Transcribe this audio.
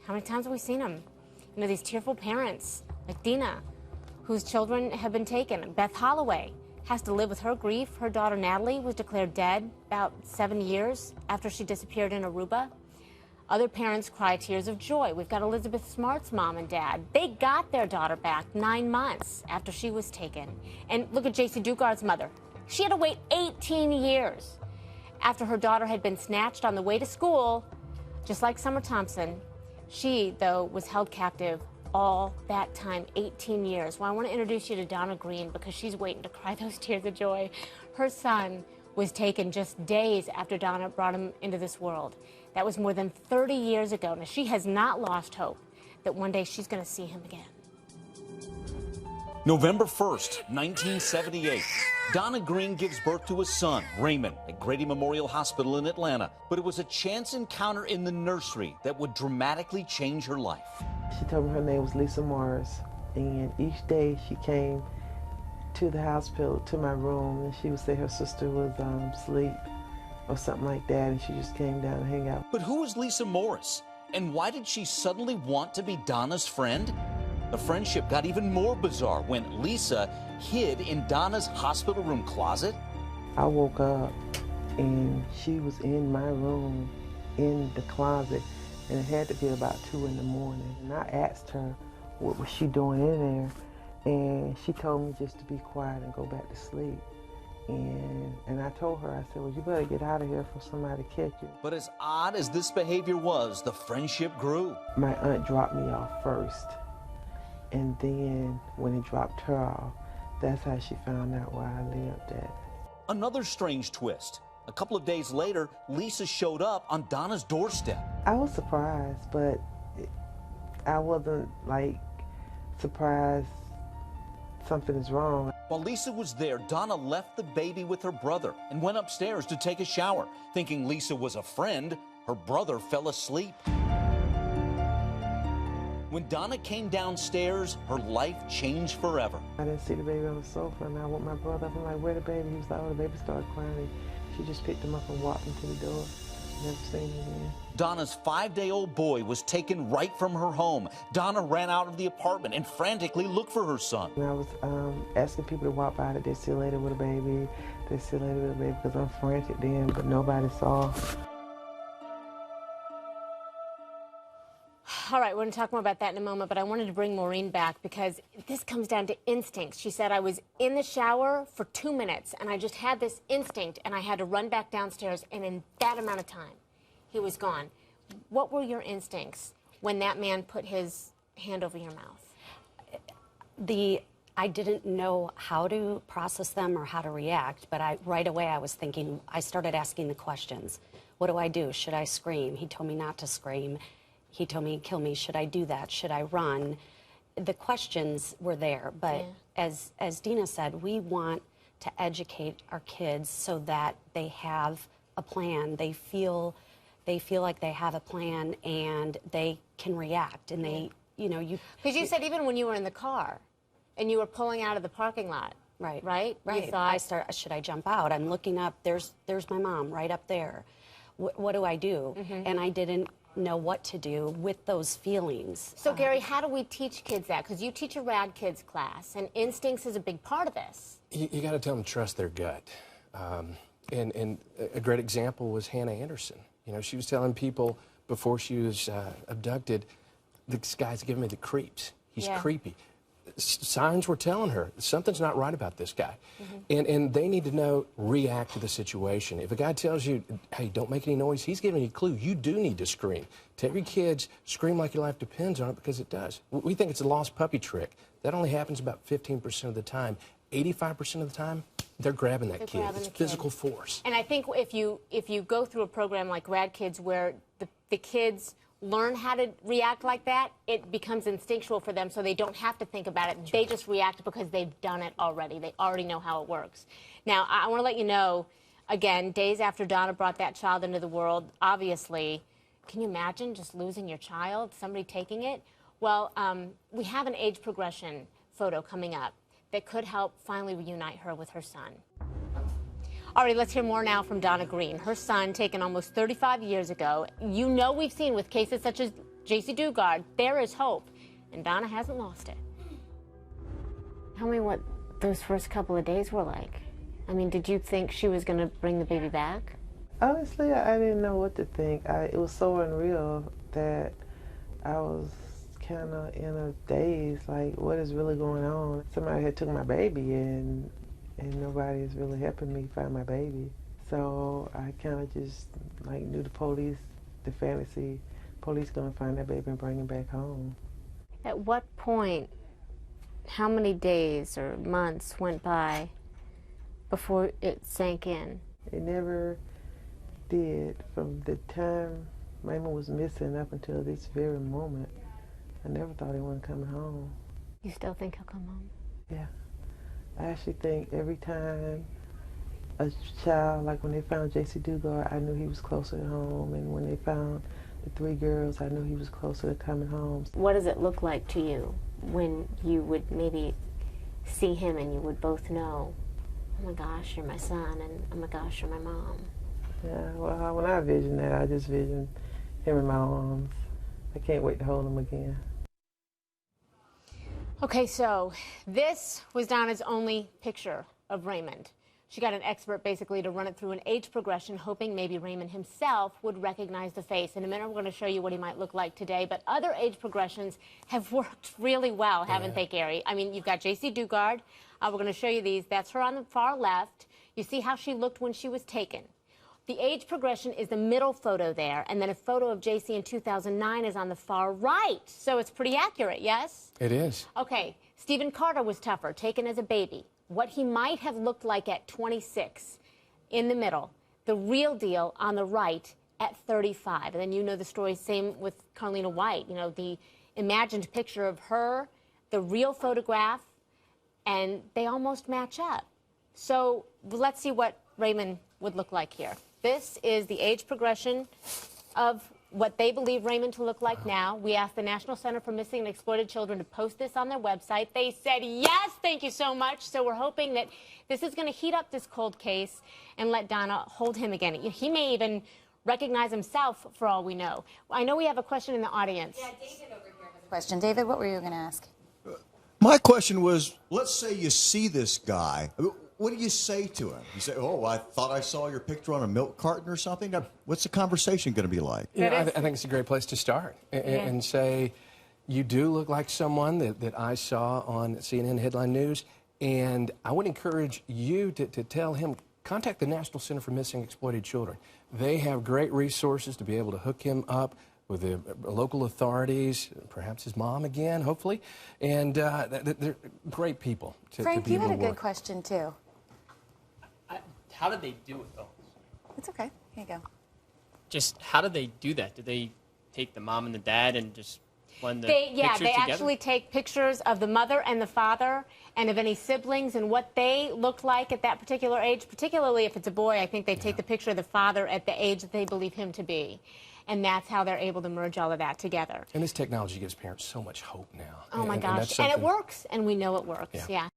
How many times have we seen them? You know, these tearful parents, like Dina, whose children have been taken. Beth Holloway has to live with her grief. Her daughter Natalie was declared dead about 7 years after she disappeared in Aruba. Other parents cry tears of joy. We've got Elizabeth Smart's mom and dad. They got their daughter back 9 months after she was taken. And look at J.C. Dugard's mother. She had to wait 18 years after her daughter had been snatched on the way to school, just like Summer Thompson. She, though, was held captive all that time, 18 years. Well, I want to introduce you to Donna Green because she's waiting to cry those tears of joy. Her son was taken just days after Donna brought him into this world. That was more than 30 years ago. Now, she has not lost hope that one day she's going to see him again. November 1st, 1978. Donna Green gives birth to a son, Raymond, at Grady Memorial Hospital in Atlanta. But it was a chance encounter in the nursery that would dramatically change her life. She told me her name was Lisa Morris, and each day she came to the hospital, to my room, and she would say her sister was asleep or something like that, and she just came down and hang out. But who was Lisa Morris? And why did she suddenly want to be Donna's friend? The friendship got even more bizarre when Lisa hid in Donna's hospital room closet. I woke up and she was in my room in the closet, and it had to be about 2 in the morning. And I asked her what was she doing in there, and she told me just to be quiet and go back to sleep. And I told her, I said, well, you better get out of here for somebody to catch you. But as odd as this behavior was, the friendship grew. My aunt dropped me off first, and then when he dropped her off, that's how she found out where I lived at. Another strange twist. A couple of days later, Lisa showed up on Donna's doorstep. I was surprised, but I wasn't, like, surprised something is wrong. While Lisa was there, Donna left the baby with her brother and went upstairs to take a shower. Thinking Lisa was a friend, her brother fell asleep. When Donna came downstairs, her life changed forever. I didn't see the baby on the sofa, and I woke my brother up. I'm like, where the baby? He was like, oh, the baby started crying. She just picked him up and walked him to the door. Never seen him again. Donna's 5-day-old boy was taken right from her home. Donna ran out of the apartment and frantically looked for her son. And I was asking people to walk by, that they see a lady with a baby, they see a lady with a baby, because I'm frantic then, but nobody saw. All right, we're going to talk more about that in a moment, but I wanted to bring Maureen back because this comes down to instincts. She said, I was in the shower for 2 minutes, and I just had this instinct, and I had to run back downstairs, and in that amount of time, he was gone. What were your instincts when that man put his hand over your mouth? I didn't know how to process them or how to react, but right away I was thinking, I started asking the questions. What do I do? Should I scream? He told me not to scream. He told me, kill me. Should I do that? Should I run? The questions were there, but as Dina said, we want to educate our kids so that they have a plan. They feel like they have a plan and they can react. And they, you know, because you said even when you were in the car and you were pulling out of the parking lot, right? You thought, should I jump out? I'm looking up. There's my mom right up there. What do I do? And I didn't know what to do with those feelings. So, Gary, how do we teach kids that? Because you teach a Rad Kids class, and instincts is a big part of this. You got to tell them to trust their gut. And a great example was Hannah Anderson. You know, she was telling people before she was abducted, this guy's giving me the creeps. He's creepy. Signs were telling her something's not right about this guy. And they need to know, react to the situation. If a guy tells you, hey, don't make any noise, he's giving you a clue. You do need to scream. Tell your kids, scream like your life depends on it, because it does. We think it's a lost puppy trick. That only happens about 15% of the time. 85% of the time, they're grabbing that kid. It's physical force. And I think if you go through a program like Rad Kids where the kids learn how to react like that, it becomes instinctual for them, so they don't have to think about it. They just react because they've done it already. They already know how it works. Now, I want to let you know, again, days after Donna brought that child into the world, obviously, can you imagine just losing your child, somebody taking it? Well, we have an age progression photo coming up that could help finally reunite her with her son. All right, let's hear more now from Donna Green. Her son, taken almost 35 years ago. You know, we've seen with cases such as J.C. Dugard, there is hope. And Donna hasn't lost it. Tell me what those first couple of days were like. I mean, did you think she was going to bring the baby back? Honestly, I didn't know what to think. It was so unreal that I was kind of in a daze, like, what is really going on? Somebody had took my baby, and nobody is really helping me find my baby. So I kind of just, like, knew the fantasy police gonna find that baby and bring him back home. At what point, how many days or months went by before it sank in? It never did. From the time Raymond was missing up until this very moment, I never thought he wasn't coming home. You still think he'll come home? Yeah. I actually think every time a child, like when they found J.C. Dugard, I knew he was closer to home. And when they found the 3 girls, I knew he was closer to coming home. What does it look like to you when you would maybe see him and you would both know, oh my gosh, you're my son, and oh my gosh, you're my mom? Yeah, well, when I vision that, I just vision him in my arms. I can't wait to hold him again. Okay, so this was Donna's only picture of Raymond. She got an expert basically to run it through an age progression, hoping maybe Raymond himself would recognize the face. In a minute, we're going to show you what he might look like today. But other age progressions have worked really well, haven't they, Gary? I mean, you've got J.C. Dugard. We're going to show you these. That's her on the far left. You see how she looked when she was taken. The age progression is the middle photo there, and then a photo of J.C. in 2009 is on the far right. So it's pretty accurate, yes? It is. Okay, Stephen Carter was tougher, taken as a baby. What he might have looked like at 26 in the middle. The real deal on the right at 35. And then you know the story, same with Carlina White. You know, the imagined picture of her, the real photograph, and they almost match up. So let's see what Raymond would look like here. This is the age progression of what they believe Raymond to look like now. We asked the National Center for Missing and Exploited Children to post this on their website. They said, yes, thank you so much. So we're hoping that this is going to heat up this cold case and let Donna hold him again. He may even recognize himself for all we know. I know we have a question in the audience. Yeah, David over here has a question. David, what were you going to ask? My question was, let's say you see this guy. What do you say to him? You say, oh, I thought I saw your picture on a milk carton or something? What's the conversation going to be like? You know, I think it's a great place to start and say, you do look like someone that I saw on CNN Headline News, and I would encourage you to tell him, contact the National Center for Missing and Exploited Children. They have great resources to be able to hook him up with the local authorities, perhaps his mom again, hopefully, and they're great people to Frank, be able to work. you had a good question, too. How did they do it, though? It's okay. Here you go. Just how did they do that? Did they take the mom and the dad and just blend the They pictures together? actually take pictures of the mother and the father and of any siblings and what they looked like at that particular age, particularly if it's a boy. I think they take the picture of the father at the age that they believe him to be. And that's how they're able to merge all of that together. And this technology gives parents so much hope now. Oh, my gosh. And it works, and we know it works. Yeah.